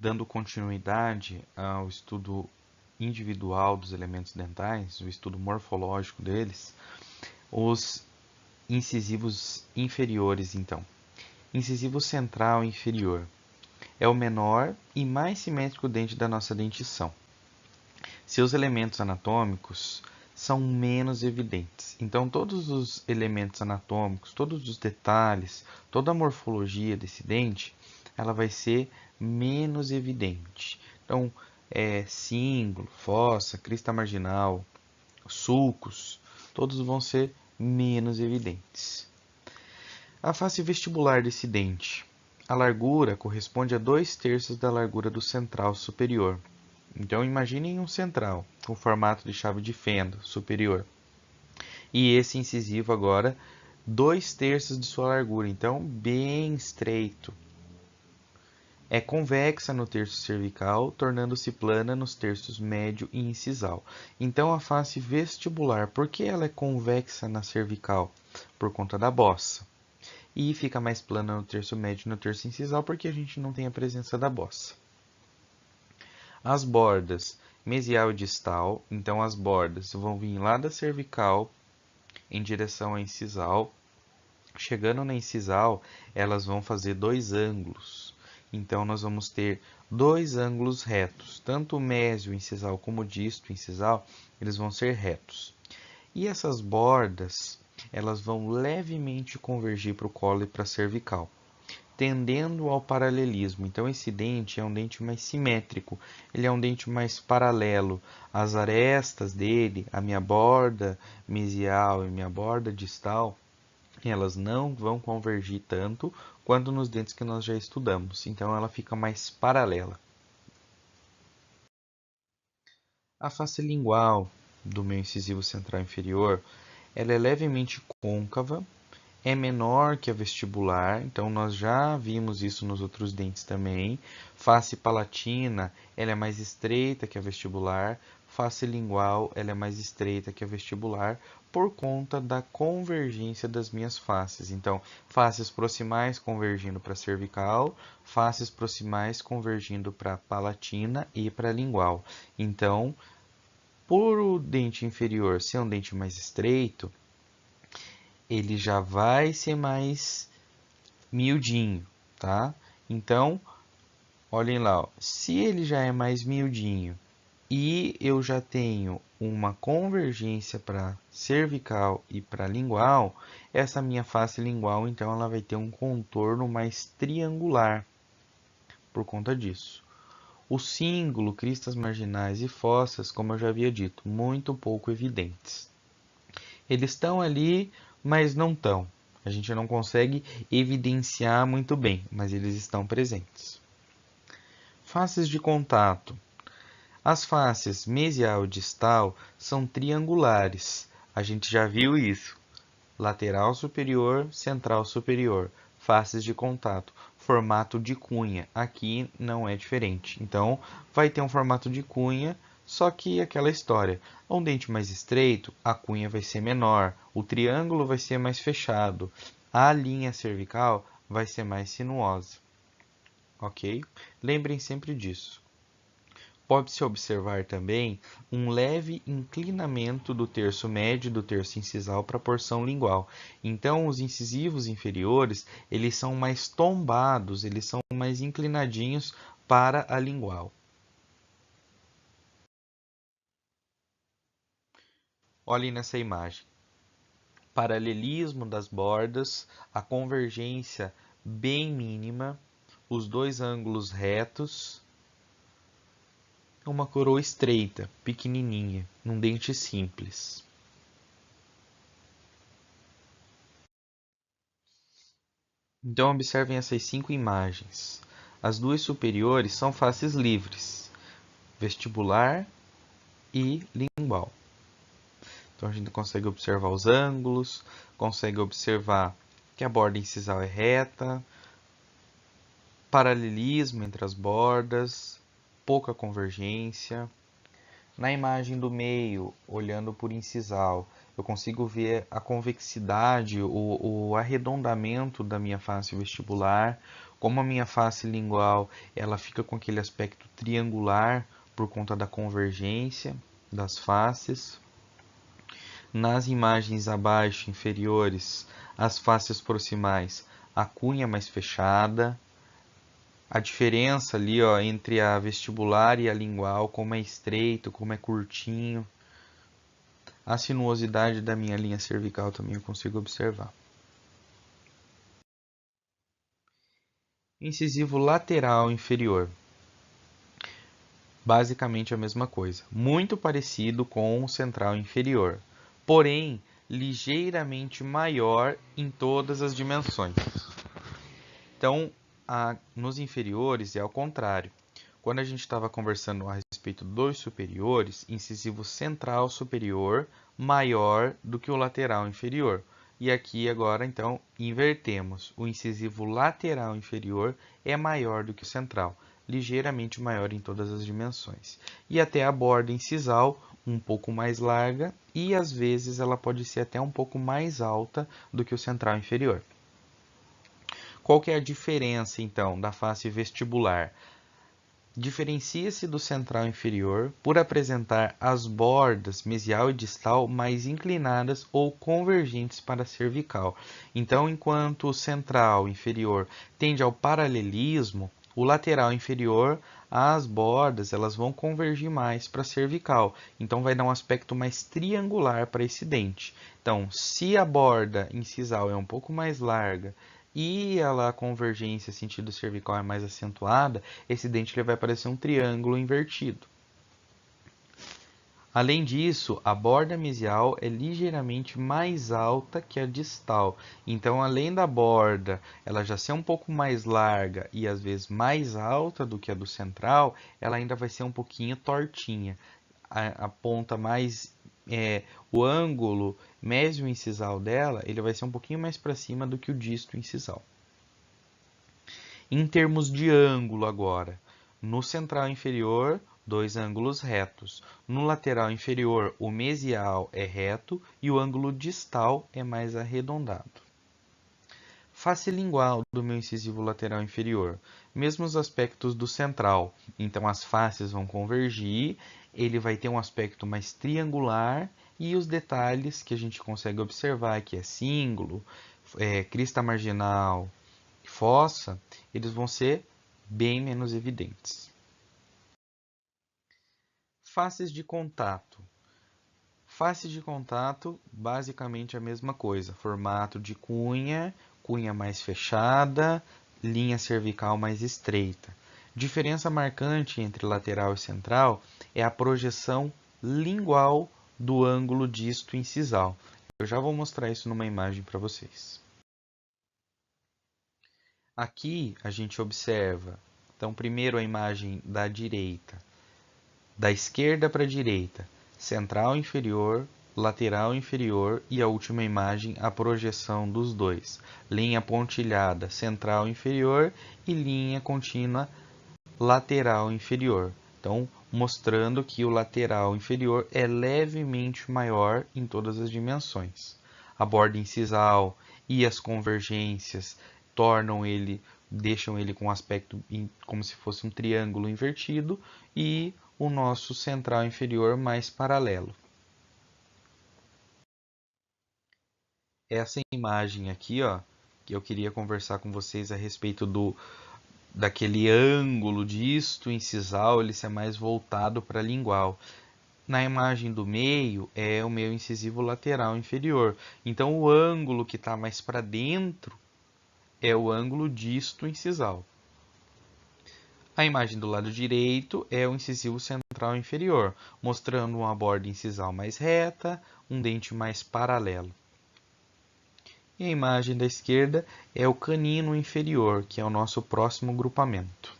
dando continuidade ao estudo individual dos elementos dentais, o estudo morfológico deles, os incisivos inferiores, então. Incisivo central inferior é o menor e mais simétrico dente da nossa dentição. Seus elementos anatômicos são menos evidentes. Então, todos os elementos anatômicos, todos os detalhes, toda a morfologia desse dente, ela vai ser menos evidente. Então, cíngulo, fossa, crista marginal, sulcos, todos vão ser menos evidentes. A face vestibular desse dente. A largura corresponde a 2/3 da largura do central superior. Então, imaginem um central com formato de chave de fenda superior. E esse incisivo agora, 2/3 de sua largura, então bem estreito. É convexa no terço cervical, tornando-se plana nos terços médio e incisal. Então, a face vestibular, por que ela é convexa na cervical? Por conta da bossa. E fica mais plana no terço médio e no terço incisal, porque a gente não tem a presença da bossa. As bordas mesial e distal, então as bordas vão vir lá da cervical em direção à incisal. Chegando na incisal, elas vão fazer 2 ângulos. Então, nós vamos ter 2 ângulos retos. Tanto o mésio incisal como o disto incisal, eles vão ser retos. E essas bordas, elas vão levemente convergir para o colo e para a cervical, tendendo ao paralelismo. Então, esse dente é um dente mais simétrico, ele é um dente mais paralelo. As arestas dele, a minha borda mesial e minha borda distal, elas não vão convergir tanto quanto nos dentes que nós já estudamos. Então, ela fica mais paralela. A face lingual do meu incisivo central inferior, ela é levemente côncava, é menor que a vestibular, então nós já vimos isso nos outros dentes também. Face palatina, ela é mais estreita que a vestibular. Face lingual, ela é mais estreita que a vestibular, por conta da convergência das minhas faces. Então, faces proximais convergindo para a cervical, faces proximais convergindo para a palatina e para a lingual. Então, por o dente inferior ser um dente mais estreito, ele já vai ser mais miudinho, tá? Então, olhem lá, ó. Se ele já é mais miudinho e eu já tenho uma convergência para cervical e para lingual, essa minha face lingual, então, ela vai ter um contorno mais triangular por conta disso. O cíngulo, cristas marginais e fossas, como eu já havia dito, muito pouco evidentes. Eles estão ali, mas não estão. A gente não consegue evidenciar muito bem, mas eles estão presentes. Faces de contato. As faces mesial e distal são triangulares. A gente já viu isso. Lateral superior, central superior. Faces de contato. Formato de cunha. Aqui não é diferente. Então, vai ter um formato de cunha, só que aquela história. Um dente mais estreito, a cunha vai ser menor. O triângulo vai ser mais fechado. A linha cervical vai ser mais sinuosa. Ok? Lembrem sempre disso. Pode-se observar também um leve inclinamento do terço médio e do terço incisal para a porção lingual. Então, os incisivos inferiores, eles são mais tombados, eles são mais inclinadinhos para a lingual. Olhem nessa imagem. Paralelismo das bordas, a convergência bem mínima, os 2 ângulos retos, uma coroa estreita, pequenininha, num dente simples. Então, observem essas 5 imagens. As 2 superiores são faces livres, vestibular e lingual. Então, a gente consegue observar os ângulos, consegue observar que a borda incisal é reta, paralelismo entre as bordas, pouca convergência. Na imagem do meio, olhando por incisal, eu consigo ver a convexidade, o arredondamento da minha face vestibular, Como a minha face lingual, ela fica com aquele aspecto triangular por conta da convergência das faces. Nas imagens abaixo, inferiores, as faces proximais, a cunha mais fechada. A diferença ali, ó, entre a vestibular e a lingual, como é estreito, como é curtinho. A sinuosidade da minha linha cervical também eu consigo observar. Incisivo lateral inferior. Basicamente a mesma coisa. Muito parecido com o central inferior. Porém, ligeiramente maior em todas as dimensões. Então, nos inferiores é ao contrário. Quando a gente estava conversando a respeito dos superiores, incisivo central superior maior do que o lateral inferior. E aqui agora, então, invertemos. O incisivo lateral inferior é maior do que o central, ligeiramente maior em todas as dimensões. E até a borda incisal um pouco mais larga e às vezes ela pode ser até um pouco mais alta do que o central inferior. Qual que é a diferença, então, da face vestibular? Diferencia-se do central inferior por apresentar as bordas mesial e distal mais inclinadas ou convergentes para a cervical. Então, enquanto o central inferior tende ao paralelismo, o lateral inferior, as bordas elas vão convergir mais para a cervical. Então, vai dar um aspecto mais triangular para esse dente. Então, se a borda incisal é um pouco mais larga e a convergência sentido cervical é mais acentuada, esse dente ele vai parecer um triângulo invertido. Além disso, a borda mesial é ligeiramente mais alta que a distal. Então, além da borda ela já ser um pouco mais larga e às vezes mais alta do que a do central, ela ainda vai ser um pouquinho tortinha. A ponta mais o ângulo mésio-incisal dela, ele vai ser um pouquinho mais para cima do que o disto incisal. Em termos de ângulo agora, no central inferior, dois ângulos retos. No lateral inferior, o mesial é reto e o ângulo distal é mais arredondado. Face lingual do meu incisivo lateral inferior. Mesmos aspectos do central. Então, as faces vão convergir, ele vai ter um aspecto mais triangular e os detalhes que a gente consegue observar, que é cíngulo, crista marginal, fossa, eles vão ser bem menos evidentes. Faces de contato. Faces de contato, basicamente a mesma coisa. Formato de cunha, cunha mais fechada, linha cervical mais estreita. Diferença marcante entre lateral e central é a projeção lingual do ângulo disto incisal. Eu já vou mostrar isso numa imagem para vocês. Aqui a gente observa, então, primeiro a imagem da direita, da esquerda para a direita, central inferior, lateral inferior e a última imagem, a projeção dos dois. Linha pontilhada, central inferior e linha contínua, lateral inferior. Então, mostrando que o lateral inferior é levemente maior em todas as dimensões. A borda incisal e as convergências deixam ele com um aspecto como se fosse um triângulo invertido e o nosso central inferior mais paralelo. Essa imagem aqui, ó, que eu queria conversar com vocês a respeito daquele ângulo disto incisal, ele ser mais voltado para a lingual. Na imagem do meio é o meu incisivo lateral inferior. Então, o ângulo que está mais para dentro é o ângulo disto incisal. A imagem do lado direito é o incisivo central inferior, mostrando uma borda incisal mais reta, um dente mais paralelo. E a imagem da esquerda é o canino inferior, que é o nosso próximo grupamento.